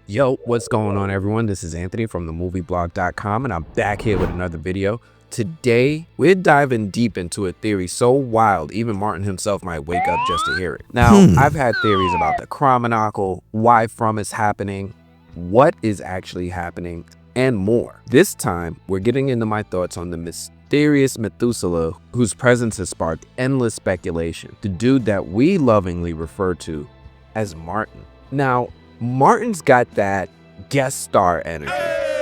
Yo, what's going on, everyone? This is Anthony from themovieblog.com, and I'm back here with another video. Today, we're diving deep into a theory so wild, even Martin himself might wake up just to hear it. Now, I've had theories about the Chromonacle, why from is happening, what is actually happening, and more. This time, we're getting into my thoughts on the mysterious Methuselah whose presence has sparked endless speculation, the dude that we lovingly refer to as Martin. Now, Martin's got that guest star energy,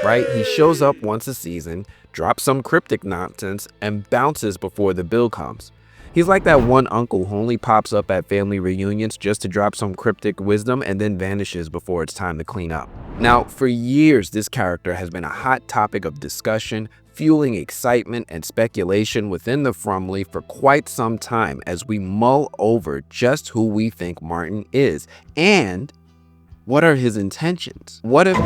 right? He shows up once a season, drops some cryptic nonsense, and bounces before the bill comes. He's like that one uncle who only pops up at family reunions just to drop some cryptic wisdom and then vanishes before it's time to clean up. Now, for years, this character has been a hot topic of discussion, fueling excitement and speculation within the Frumley for quite some time as we mull over just who we think Martin is and what are his intentions? What if the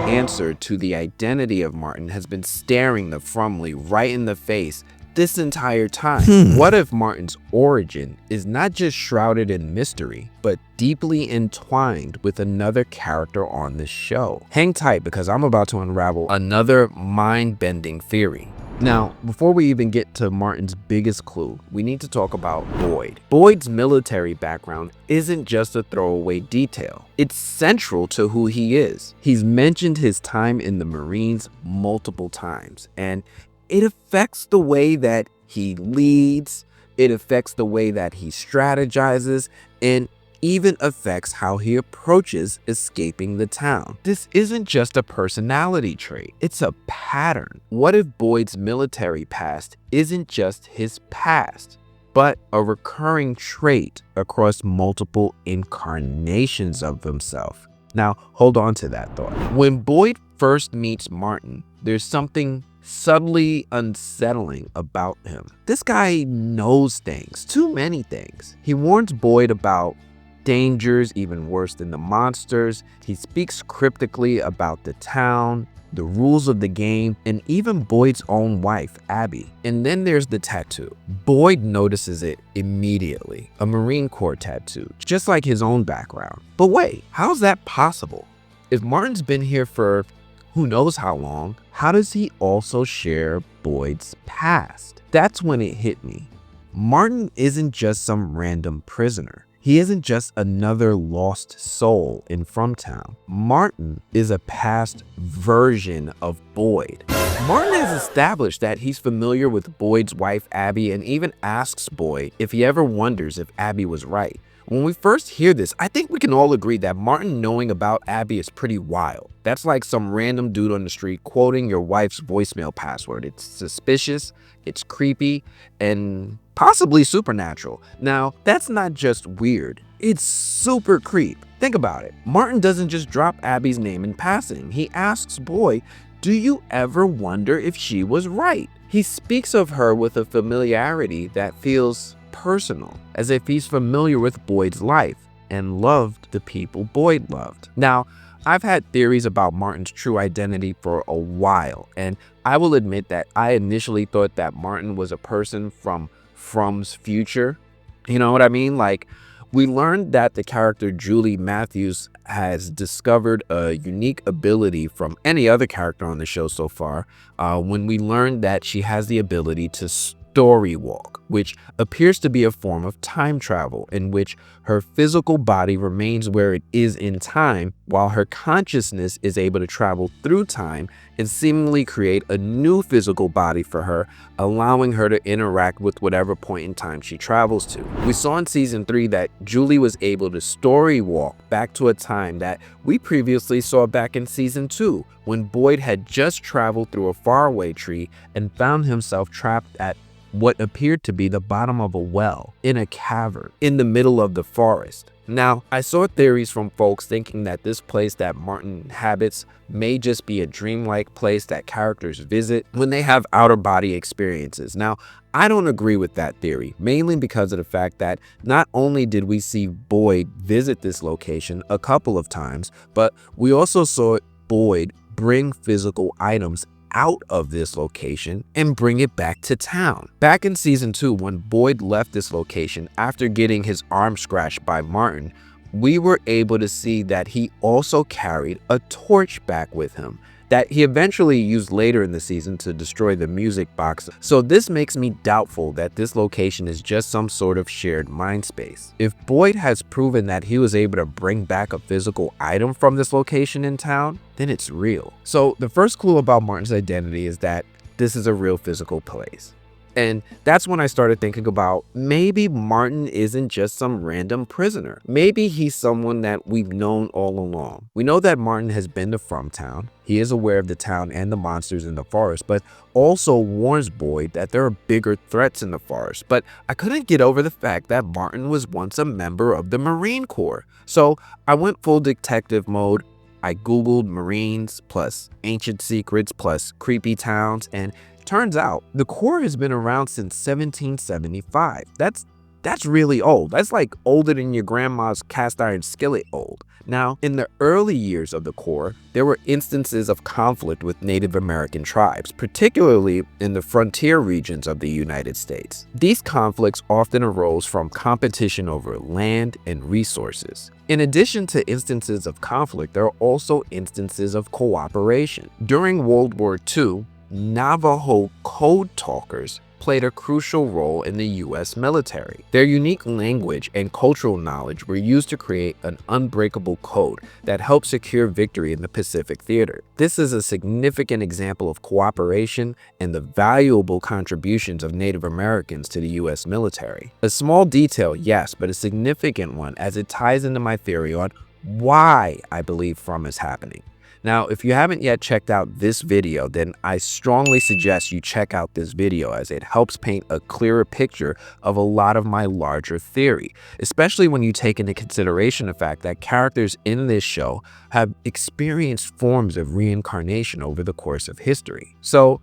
answer to the identity of Martin has been staring the Frumley right in the face this entire time? What if Martin's origin is not just shrouded in mystery, but deeply entwined with another character on this show? Hang tight, because I'm about to unravel another mind-bending theory. Now, before we even get to Martin's biggest clue, we need to talk about Boyd. Boyd's military background isn't just a throwaway detail. It's central to who he is. He's mentioned his time in the Marines multiple times, and it affects the way that he leads, it affects the way that he strategizes, and even affects how he approaches escaping the town. This isn't just a personality trait, it's a pattern. What if Boyd's military past isn't just his past, but a recurring trait across multiple incarnations of himself? Now, hold on to that thought. When Boyd first meets Martin, there's something subtly unsettling about him. This guy knows things, too many things. He warns Boyd about dangers even worse than the monsters. He speaks cryptically about the town, the rules of the game, and even Boyd's own wife, Abbey. And then there's the tattoo. Boyd notices it immediately, a Marine Corps tattoo, just like his own background. But wait, how's that possible? If Martin's been here for who knows how long, how does he also share Boyd's past? That's when it hit me. Martin isn't just some random prisoner. He isn't just another lost soul in Frumtown. Martin is a past version of Boyd. Martin has established that he's familiar with Boyd's wife, Abbey, and even asks Boyd if he ever wonders if Abbey was right. When we first hear this, I think we can all agree that Martin knowing about Abbey is pretty wild. That's like some random dude on the street quoting your wife's voicemail password. It's suspicious, it's creepy, and possibly supernatural. Now, that's not just weird, it's super creep. Think about it. Martin doesn't just drop Abbey's name in passing. He asks Boyd, "Do you ever wonder if she was right?" He speaks of her with a familiarity that feels personal, as if he's familiar with Boyd's life and loved the people Boyd loved. Now, I've had theories about Martin's true identity for a while, and I will admit that I initially thought that Martin was a person from Frum's future. You know what I mean? Like, we learned that the character Julie Matthews has discovered a unique ability from any other character on the show so far, when we learned that she has the ability to story walk, which appears to be a form of time travel in which her physical body remains where it is in time while her consciousness is able to travel through time and seemingly create a new physical body for her, allowing her to interact with whatever point in time she travels to. We saw in season 3 that Julie was able to story walk back to a time that we previously saw back in season 2 when Boyd had just traveled through a faraway tree and found himself trapped at what appeared to be the bottom of a well in a cavern in the middle of the forest. Now, I saw theories from folks thinking that this place that Martin inhabits may just be a dreamlike place that characters visit when they have outer-body experiences. Now, I don't agree with that theory, mainly because of the fact that not only did we see Boyd visit this location a couple of times, but we also saw Boyd bring physical items out of this location and bring it back to town. Back in season 2, when Boyd left this location after getting his arm scratched by Martin, we were able to see that he also carried a torch back with him that he eventually used later in the season to destroy the music box. So this makes me doubtful that this location is just some sort of shared mind space. If Boyd has proven that he was able to bring back a physical item from this location in town, then it's real. So the first clue about Martin's identity is that this is a real physical place. And that's when I started thinking about maybe Martin isn't just some random prisoner. Maybe he's someone that we've known all along. We know that Martin has been to Fromtown. He is aware of the town and the monsters in the forest, but also warns Boyd that there are bigger threats in the forest. But I couldn't get over the fact that Martin was once a member of the Marine Corps. So I went full detective mode. I Googled Marines plus ancient secrets plus creepy towns, and turns out the Corps has been around since 1775. That's really old. That's like older than your grandma's cast iron skillet old. Now, in the early years of the Corps, there were instances of conflict with Native American tribes, particularly in the frontier regions of the United States. These conflicts often arose from competition over land and resources. In addition to instances of conflict, there are also instances of cooperation. During World War II, Navajo code talkers played a crucial role in the US military. Their unique language and cultural knowledge were used to create an unbreakable code that helped secure victory in the Pacific Theater. This is a significant example of cooperation and the valuable contributions of Native Americans to the US military. A small detail, yes, but a significant one, as it ties into my theory on why I believe From is happening. Now, if you haven't yet checked out this video, then I strongly suggest you check out this video, as it helps paint a clearer picture of a lot of my larger theory, especially when you take into consideration the fact that characters in this show have experienced forms of reincarnation over the course of history. So,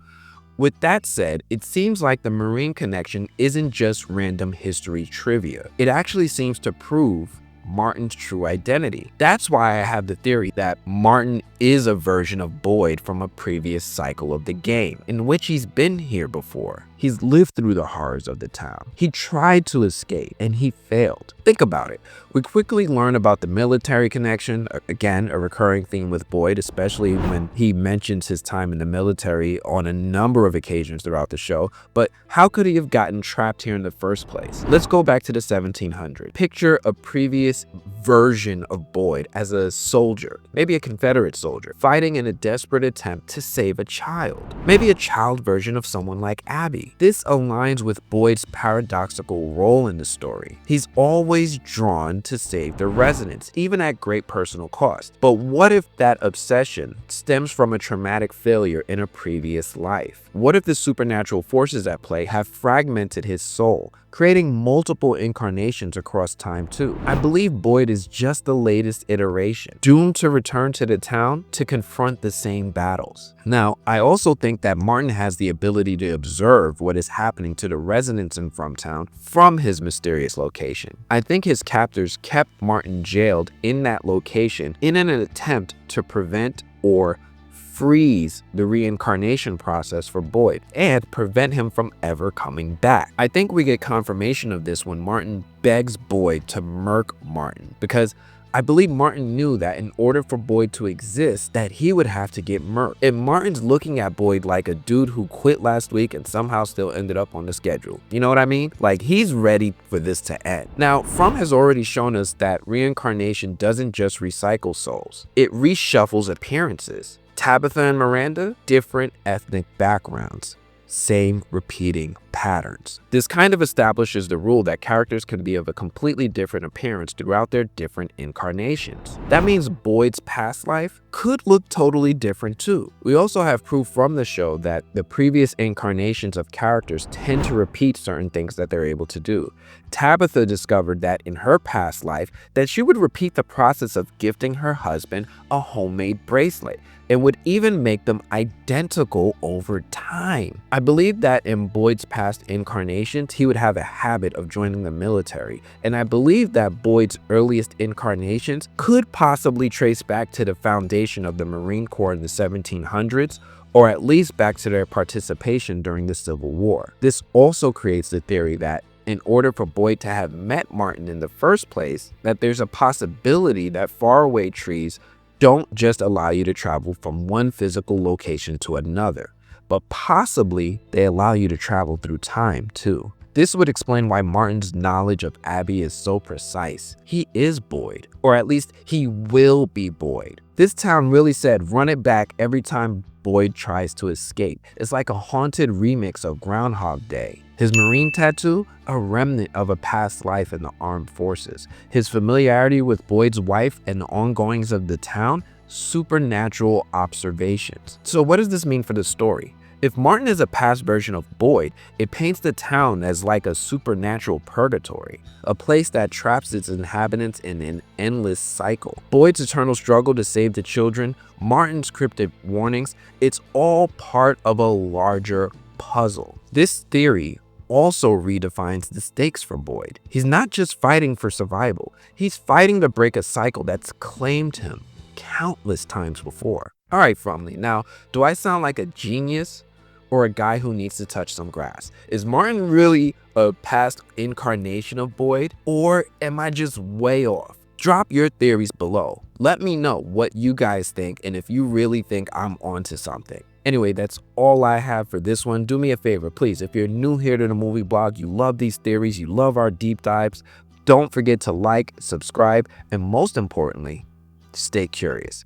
with that said, it seems like the Marine connection isn't just random history trivia. It actually seems to prove Martin's true identity. That's why I have the theory that Martin is a version of Boyd from a previous cycle of the game, in which he's been here before. He's lived through the horrors of the town. He tried to escape, and he failed. Think about it. We quickly learn about the military connection, again, a recurring theme with Boyd, especially when he mentions his time in the military on a number of occasions throughout the show. But how could he have gotten trapped here in the first place? Let's go back to the 1700s. Picture a previous version of Boyd as a soldier, maybe a Confederate soldier, fighting in a desperate attempt to save a child. Maybe a child version of someone like Abbey. This aligns with Boyd's paradoxical role in the story. He's always drawn to save the residents, even at great personal cost. But what if that obsession stems from a traumatic failure in a previous life? What if the supernatural forces at play have fragmented his soul, creating multiple incarnations across time too? I believe Boyd is just the latest iteration, doomed to return to the town to confront the same battles. Now, I also think that Martin has the ability to observe what is happening to the residents in Fromtown from his mysterious location. I think his captors kept Martin jailed in that location in an attempt to prevent or freeze the reincarnation process for Boyd and prevent him from ever coming back. I think we get confirmation of this when Martin begs Boyd to murk Martin, because I believe Martin knew that in order for Boyd to exist, that he would have to get murked. And Martin's looking at Boyd like a dude who quit last week and somehow still ended up on the schedule. You know what I mean? Like, he's ready for this to end. Now, From has already shown us that reincarnation doesn't just recycle souls. It reshuffles appearances. Tabitha and Miranda, different ethnic backgrounds, same repeating patterns. This kind of establishes the rule that characters can be of a completely different appearance throughout their different incarnations. That means Boyd's past life could look totally different too. We also have proof from the show that the previous incarnations of characters tend to repeat certain things that they're able to do. Tabitha discovered that in her past life that she would repeat the process of gifting her husband a homemade bracelet and would even make them identical over time. I believe that in Boyd's past incarnations, he would have a habit of joining the military, and I believe that Boyd's earliest incarnations could possibly trace back to the foundation of the Marine Corps in the 1700s, or at least back to their participation during the Civil War. This also creates the theory that in order for Boyd to have met Martin in the first place, that there's a possibility that faraway trees don't just allow you to travel from one physical location to another, but possibly they allow you to travel through time too. This would explain why Martin's knowledge of Abbey is so precise. He is Boyd, or at least he will be Boyd. This town really said run it back every time Boyd tries to escape. It's like a haunted remix of Groundhog Day. His marine tattoo, a remnant of a past life in the armed forces. His familiarity with Boyd's wife and the ongoings of the town, supernatural observations. So what does this mean for the story? If Martin is a past version of Boyd, it paints the town as like a supernatural purgatory, a place that traps its inhabitants in an endless cycle. Boyd's eternal struggle to save the children, Martin's cryptic warnings, it's all part of a larger puzzle. This theory also redefines the stakes for Boyd. He's not just fighting for survival, he's fighting to break a cycle that's claimed him countless times before. All right, family, now, do I sound like a genius or a guy who needs to touch some grass? Is Martin really a past incarnation of Boyd, or am I just way off? Drop your theories below. Let me know what you guys think and if you really think I'm onto something. Anyway, that's all I have for this one. Do me a favor, please. If you're new here to the movie blog, you love these theories, you love our deep dives, don't forget to like, subscribe, and most importantly, stay curious.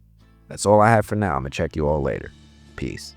That's all I have for now. I'm gonna check you all later. Peace.